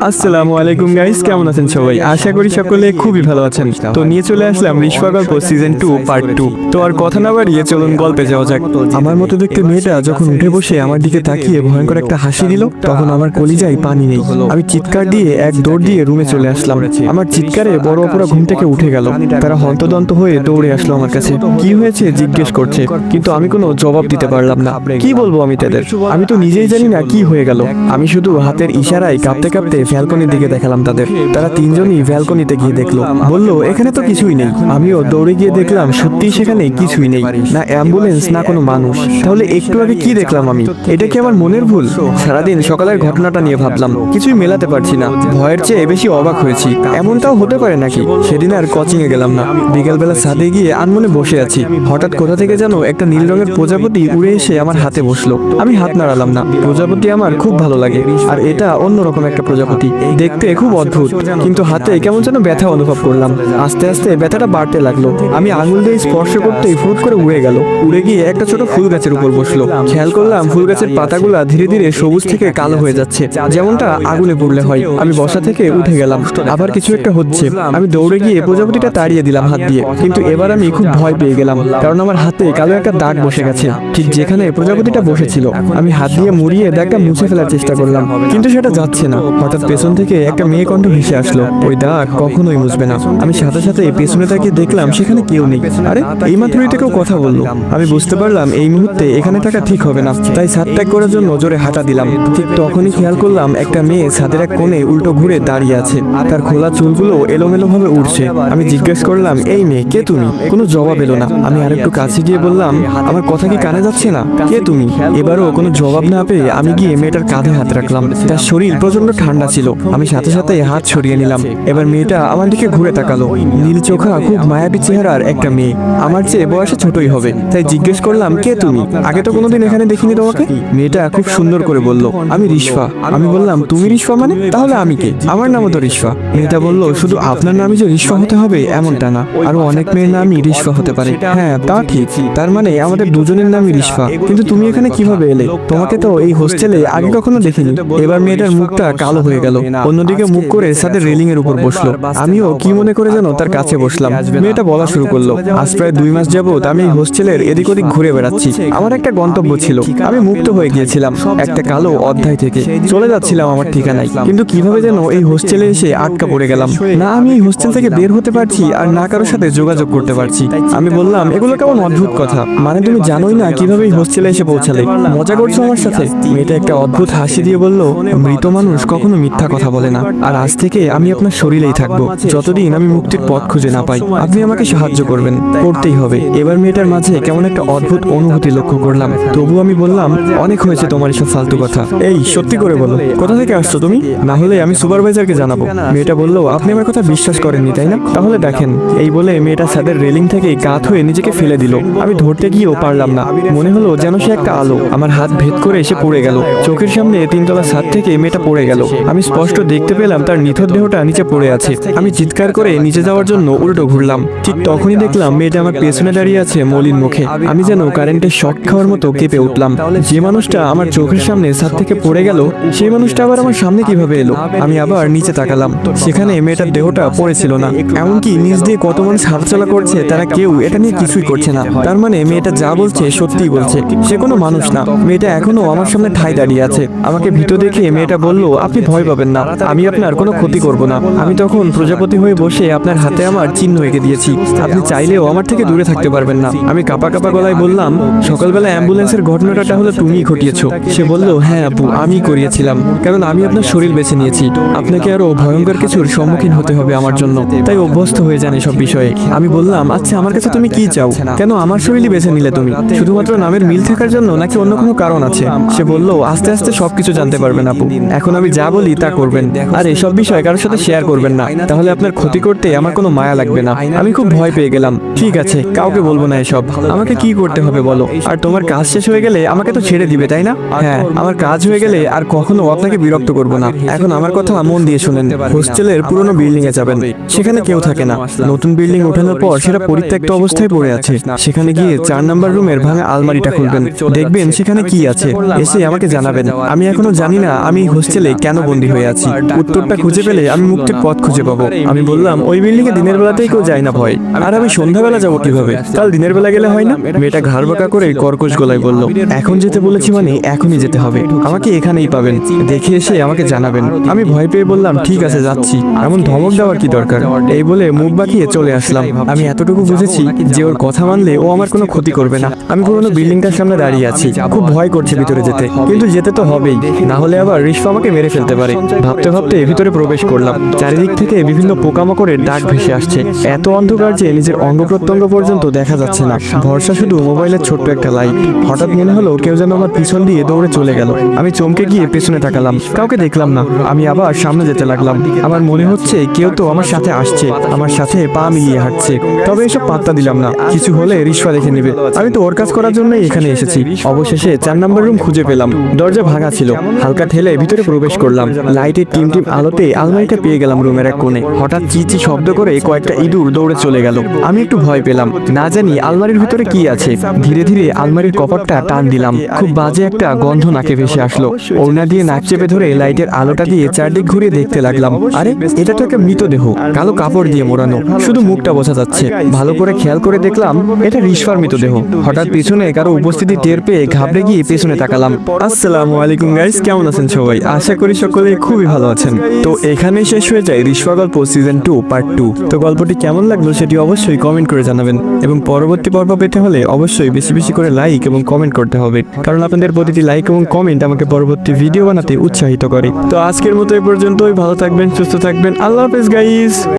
আসসালামু আলাইকুম গাইস, কেমন আছেন সবাই? আশা করি সকলে খুবই ভালো আছেন। তো নিয়ে চলে আসলাম রিশফা গল্প সিজন 2 পার্ট 2। তো আর কথা না বাড়িয়ে চলুন গল্পে যাওয়া যাক। আমার মতো দেখতে মেয়েটা যখন উঠে বসে আমার দিকে তাকিয়ে ভয়ঙ্কর একটা হাসি দিল, তখন আমার কলিজায় পানি নেই। আমি চিৎকার দিয়ে এক দৌড় দিয়ে রুমে চলে আসলাম। আমার চিৎকারে বড় অপরা ঘুম থেকে উঠে গেল। তারা হন্তদন্ত হয়ে দৌড়ে আসলো আমার কাছে। কি হয়েছে জিজ্ঞেস করছে, কিন্তু আমি কোনো জবাব দিতে পারলাম না। কি বলবো আমি তাদের? আমি তো নিজেই জানি না কি হয়ে গেল। আমি শুধু হাতের ইশারায় কাঁপতে কাঁপতে ভ্যালকনির দিকে দেখালাম তাদের। তারা তিনজনই ভ্যালকনিতে গিয়ে দেখলো, বললো এখানে তো কিছুই নেই। আমিও দৌড়ে গিয়ে দেখলাম সত্যিই সেখানে কিছুই নেই, না অ্যাম্বুলেন্স না কোনো মানুষ। তাহলে একটু আগে কি দেখলাম আমি? এটা কি আমার মনের ভুল? সারাদিন সকালের ঘটনাটা নিয়ে ভাবলাম, কিছুই মেলাতে পারছি না। ভয়ের চেয়ে বেশি অবাক হয়েছি। এমনটাও হতে পারে নাকি? সেদিন আর কোচিং এ গেলাম না। বিকেলবেলা ছাদে গিয়ে আনমনে বসে আছি। হঠাৎ কোথা থেকে যেন একটা নীল রঙের প্রজাপতি উড়ে এসে আমার হাতে বসলো। আমি হাত নাড়ালাম না। প্রজাপতি আমার খুব ভালো লাগে, আর এটা অন্যরকম একটা প্রজাপতি। দেখতে খুব অদ্ভুত, কিন্তু হাতে কেমন যেন ব্যথা অনুভব করলাম। আস্তে আস্তে ব্যথাটা বাড়তে লাগলো। আমি আঙুল দিয়ে স্পর্শ করতেই ফুট করে উড়ে গেল। উড়ে গিয়ে একটা ছোট ফুল গাছের উপর বসলো। খেয়াল করলাম ফুল গাছের পাতাগুলা ধীরে ধীরে সবুজ থেকে কালো হয়ে যাচ্ছে, যেমনটা আগুনে পুড়লে হয়। আমি বসা থেকে উঠে গেলাম। আবার কিছু একটা হচ্ছে। আমি দৌড়ে গিয়ে প্রজাপতিটা তাড়িয়ে দিলাম হাত দিয়ে, কিন্তু এবার আমি খুব ভয় পেয়ে গেলাম, কারণ আমার হাতে কালো একটা দাগ বসে গেছে, ঠিক যেখানে প্রজাপতিটা বসেছিল। আমি হাত দিয়ে মুড়িয়ে দাগটা মুছে ফেলার চেষ্টা করলাম, কিন্তু সেটা যাচ্ছে না। হঠাৎ পেছন থেকে একটা মেয়ে কণ্ঠ ভেসে আসলো, ওই দাগ কখনোই মুছবে না। আমি সাথে সাথে পেছনে তাকিয়ে দেখলাম সেখানে কেউ নেই। আরে এইমাত্র এটা কেউ কথা বললো। আমি বুঝতে পারলাম এই মুহূর্তে এখানে থাকা ঠিক হবে না, তাই ছাদ ত্যাগ করার জন্য জোরে হাঁটা দিলাম। ঠিক তখনই খেয়াল করলাম একটা মেয়ে ছাদের এক কোণে উল্টো ঘুরে দাঁড়িয়ে আছে। তার খোলা চুলগুলো এলোমেলো ভাবে উড়ছে। আমি জিজ্ঞেস করলাম, এই মেয়ে কে তুমি? কোনো জবাব এলো না। আমি আরেকটু কাছে গিয়ে বললাম, আমার কথা কি কানে যাচ্ছে না? কে তুমি? এবারও কোনো জবাব না পেয়ে আমি গিয়ে মেয়েটার কাঁধে হাত রাখলাম। তার শরীর প্রচন্ড ঠান্ডা ছিল। আমি সাথে সাথে হাত সরিয়ে নিলাম। এবার মেয়েটা আমার দিকে ঘুরে তাকালো। নীল চোখা খুব মায়াবী চেহারার একটা মেয়ে, আমার চেয়ে বয়সে ছোটই হবে। তাই জিজ্ঞেস করলাম, কে তুমি? আগে তো কোনোদিন এখানে দেখিনি তোমাকে। মেয়েটা খুব সুন্দর করে বলল, আমি রিশফা। আমি বললাম, তুমি রিশফা মানে? তাহলে আমি কে? আমার নামও তো রিশফা। মেয়েটা বলল, শুধু আপনার নামই যে রিশফা হতে হবে এমনটা না, আরো অনেক মেয়ের নামই রিশফা হতে পারে। হ্যাঁ তা ঠিক, তার মানে আমাদের দুজনের নামই রিশফা। কিন্তু তুমি এখানে কিভাবে এলে? তোমাকে তো এই হোস্টেলে আগে কখনো দেখিনি। এবার মেয়েটার মুখটা কালো হয়ে গেল। অন্যদিকে মুখ করে ছাদের রেলিং এর উপর বসলো। আমিও কি মনে করে যেন তার কাছে বসলাম। মেয়েটা বলা শুরু করলো, আজ প্রায় 2 মাস যাবত আমি এই হোস্টেলের এদিক ওদিক ঘুরে বেড়াচ্ছি। আমার একটা গন্তব্য ছিল, আমি মুক্ত হয়ে গিয়েছিলাম একটা কালো অধ্যায় থেকে। চলে যাচ্ছিলাম আমার ঠিকানায়, কিন্তু কিভাবে যেন এই হোস্টেলে এসে আটকা পড়ে গেলাম। না আমি এই হোস্টেল থেকে বের হতে পারছি, আর না কারোর সাথে যোগাযোগ করতে পারছি। আমি বললাম, এগুলো কেমন অদ্ভুত কথা, মানে তুমি জানোই না কিভাবে এই হোস্টেলে এসে পৌঁছালে? মজা করছো আমার সাথে? মেয়েটা একটা অদ্ভুত হাসি দিয়ে বলল, মৃত মানুষ কখনো মিথ্যা কথা বলে না, আর আজ থেকে আমি আপনার শরীরেই থাকবো যতদিন আমি মুক্তির পথ খুঁজে না পাই। আপনি আমাকে সাহায্য করবেন, করতেই হবে। এবার মেয়েটার মাঝে কেমন একটা অদ্ভুত অনুভূতি লক্ষ্য করলাম। তবু আমি বললাম, অনেক হয়েছে তোমার এসব ফালতু কথা। এই সত্যি করে বলো, কোথা থেকে আসছো তুমি? না হলে আমি সুপারভাইজারকে জানাবো। মেয়েটা বলল, আপনি আমার কথা বিশ্বাস করেননি তাই না? তাহলে দেখেন। এই বলে মেয়েটা ছাদের রেলিং থেকে কাত হয়ে নিজেকে ফেলে দিল। আমি ধরতে গিয়েও পারলাম না। মনে হলো যেন সে একটা আলো। আমার হাত ভেদ করে এসে পড়ে গেল। চোখের সামনে 3 তলা ছাদ থেকে মেয়েটা পড়ে গেল। আমি স্পষ্ট দেখতে পেলাম তার নিথর দেহটা নিচে পড়ে আছে। আমি চিৎকার করে নিচে যাওয়ার জন্য উল্টো ঘুরলাম। ঠিক তখনই দেখলাম মেয়েটা আমার পেছনে দাঁড়িয়ে আছে মলিন মুখে। আমি যেন কারেন্টের শক খাওয়ার মতো কেঁপে উঠলাম। যে মানুষটা আমার চোখের সামনে ছাদ থেকে পড়ে গেল, সেই মানুষটা আবার আমার সামনে কিভাবে এলো? আমি আবার নিচে তাকালাম। সেখানে মেয়েটার দেহটা পড়েছিল না। এমনকি নিচ দিয়ে কত মানুষ হাঁটাচলা করছে, তারা কেউ এটা নিয়ে কিছুই করছে না। তার মানে মেয়েটা যা বলছে সত্যিই বলছে। সে কোনো মানুষ না। মেয়েটা এখনো আমার সামনে ঠাই দাঁড়িয়ে আছে। আমাকে ভীত দেখে মেয়েটা বলল, আপনি ভয় পাবেন না, আমি আপনার কোনো ক্ষতি করব না। আমি তখন প্রজাপতি হয়ে বসে আপনার হাতে আমার চিহ্ন এঁকে দিয়েছি। আপনি চাইলেও আমার থেকে দূরে থাকতে পারবেন না। আমি কাঁপা কাঁপা গলায় বললাম, সকালবেলা অ্যাম্বুলেন্সের ঘটনাটা তাহলে তুমিই ঘটিয়েছো? সে বলল, হ্যাঁ আপু, আমি করিয়েছিলাম, কারণ আমি আপনার শরীর বেছে নিয়েছি। আপনাকে আরো ভয়ঙ্কর কিছুর সম্মুখীন হতে হবে আমার জন্য, তাই অভ্যস্ত হয়ে যান এসব বিষয়ে। আমি বললাম, আচ্ছা আমার কাছে তুমি কি চাও? কেন আমার শরীরই বেছে নিলে তুমি? শুধুমাত্র নামের মিল থাকার জন্য, নাকি অন্য কোনো কারণ আছে? সে বলল, আস্তে আস্তে সবকিছু জানতে পারবেন আপু। এখন আমি যা বলি তা করবেন, আর এসব বিষয় কারোর সাথে শেয়ার করবেন না, তাহলে আপনার ক্ষতি করতে আমার কোনো মায়া লাগবে না। আমি খুব ভয় পেয়ে গেলাম। ঠিক আছে, কাউকে বলবো না এসব। আমাকে কি করতে হবে বলো? আর তোমার কাজ শেষ হয়ে গেলে আমাকে তো ছেড়ে দিবে তাই না? হ্যাঁ, আমার কাজ হয়ে গেলে আর কখনো আপনাকে বিরক্ত করব না। এখন আমার কথা মন দিয়ে শুনেন। হোস্টেলের পুরনো বিল্ডিং এ যাবেন, সেখানে কেউ থাকে না। নতুন বিল্ডিং ওঠানোর পর সেটা পরিত্যক্ত অবস্থায় পড়ে আছে। সেখানে গিয়ে 4 নাম্বার রুমের ভাঙা আলমারিটা খুলবেন, দেখবেন সেখানে কি আছে। এসে আমাকে জানাবেন। আমি এখনো জানি না আমি হোস্টেলে কেন বন্দী তৈরি হয়ে আছি। উত্তরটা খুঁজে পেলে আমি মুক্তির পথ খুঁজে পাবো। আমি বললাম, ওই বিল্ডিং এ দিনের বেলাতেই কেউ যায় না ভয়, আর আমি সন্ধ্যাবেলা যাবো কিভাবে? কাল দিনের বেলা গেলে হয় না? মেয়েটা ঘাড় বাঁকা করে কর্কশ গলায় বলল, এখন যেতে বলেছি মানে এখনই যেতে হবে। আমাকে এখানেই পাবেন, দেখে এসে আমাকে জানাবেন। আমি ভয় পেয়ে বললাম, ঠিক আছে যাচ্ছি। এমন ধমক দেওয়ার কি দরকার? এই বলে মুখ বাঁকিয়ে চলে আসলাম। আমি এতটুকু বুঝেছি যে ওর কথা মানলে ও আমার কোনো ক্ষতি করবে না। আমি পুরোনো বিল্ডিংটার সামনে দাঁড়িয়ে আছি, খুব ভয় করছে ভিতরে যেতে, কিন্তু যেতে তো হবেই, না হলে আবার রিশফা আমাকে মেরে ফেলতে পারে। ভাবতে ভাবতে ভিতরে প্রবেশ করলাম। চারিদিক থেকে বিভিন্ন পোকামাকড়ের ডাক ভেসে আসছে। এত অন্ধকার যে নিজের অঙ্গ প্রত্যঙ্গ পর্যন্ত দেখা যাচ্ছে না, ভরসা শুধু মোবাইলের ছোট্ট একটা লাইট। হঠাৎ মনে হলো কেউ যেন আমার পিছন দিয়ে দৌড়ে চলে গেল। আমি চমকে গিয়ে পেছনে তাকালাম, কাউকে দেখলাম না। আমি আবার সামনে যেতে লাগলাম। আমার মনে হচ্ছে কেউ তো আমার সাথে আসছে, আমার সাথে পা মিলিয়ে হাঁটছে। তবে এসব পাত্তা দিলাম না, কিছু হলে রিশফা দেখে নেবে। আমি তো ওর কাজ করার জন্যই এখানে এসেছি। অবশেষে 4 নম্বর রুম খুঁজে পেলাম। দরজা ভাঙা ছিল। হালকা ঠেলে ভিতরে প্রবেশ করলাম। লাইটের টিম আলোতে আলমারিটা পেয়ে গেলাম রুমের এক কোণে। হঠাৎ চিচি শব্দ করে কয়েকটা ইঁদুর দৌড়ে চলে গেল। আমি একটু ভয় পেলাম, না জানি আলমারির ভিতরে কি আছে। ধীরে ধীরে আলমারির কপাটটা টান দিলাম। খুব বাজে একটা গন্ধ নাকে ভেসে আসলো। ওড়না দিয়ে নাক চেপে ধরে লাইটের আলোটা দিয়ে চারদিক ঘুরিয়ে দেখতে লাগলাম। আরে, এটা তো একটা মৃতদেহ, কালো কাপড় দিয়ে মোড়ানো, শুধু মুখটা বোঝা যাচ্ছে। ভালো করে খেয়াল করে দেখলাম এটা রিশফার মৃতদেহ। হঠাৎ পিছনে কারো উপস্থিতি টের পেয়ে ঘাবড়ে গিয়ে পেছনে তাকালাম। আসসালামু আলাইকুম গাইস, কেমন আছেন সবাই? আশা করি সকলে খুবই ভালো আছেন। তো এখানেই শেষ হয়ে যায় রিশফা গল্প সিজন 2 পার্ট 2। তো গল্পটি কেমন লাগলো সেটি অবশ্যই কমেন্ট করে জানাবেন, এবং পরবর্তী পর্ব পেতে হলে অবশ্যই বেশি বেশি করে লাইক এবং কমেন্ট করতে হবে, কারণ আপনাদের প্রতিটি লাইক এবং কমেন্ট আমাকে পরবর্তী ভিডিও বানাতে উৎসাহিত করে। তো আজকের মতো এই পর্যন্তই। ভালো থাকবেন, সুস্থ থাকবেন। আল্লাহ হাফেজ গাইস।